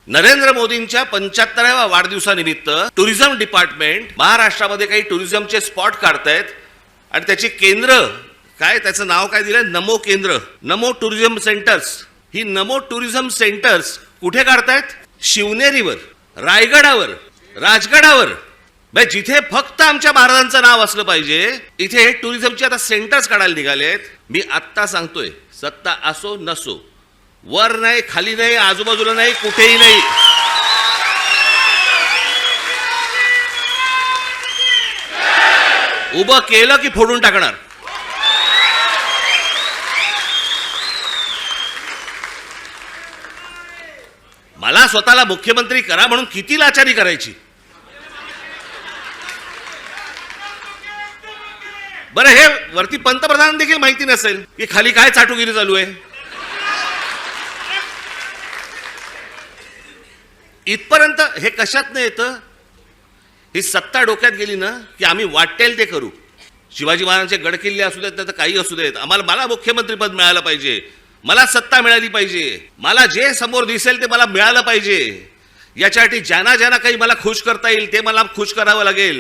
नरेंद्र मोदींच्या 75व्या वाढदिवसानिमित्त tourism department महाराष्ट्रामध्ये काही टुरिझमचे स्पॉट काढतायत आणि त्याची केंद्र काय, त्याचं नाव काय दिलंय, नमो केंद्र, नमो टुरिझम सेंटर्स. ही नमो टुरिझम सेंटर्स कुठे काढतायत? शिवनेरीवर, रायगडावर, राजगडावर. जिथे फक्त आमच्या महाराजांचं नाव असलं पाहिजे इथे हे टुरिझमचे आता सेंटर्स काढायला निघालेत. मी आत्ता सांगतोय, सत्ता असो नसो, वर नाही, खाली नाही, आजूबाजूला नाही, कुठेही नाही, उभं केलं की फोडून टाकणार. मला स्वतःला मुख्यमंत्री करा म्हणून किती लाचारी करायची. बरं, हे वरती पंतप्रधान देखील माहिती नसेल की खाली काय चाटुगिरी चालू आहे. इथपर्यंत हे कशात नाही येतं. ही सत्ता डोक्यात गेली ना की आम्ही वाटेल ते करू. शिवाजी महाराजांचे गडकिल्ले असू देत तर काही असू देत, मला मुख्यमंत्रीपद मिळालं पाहिजे, मला सत्ता मिळाली पाहिजे, मला जे समोर दिसेल ते मला मिळालं पाहिजे. याच्यासाठी ज्यांना काही मला खुश करता येईल ते मला खुश करावं लागेल.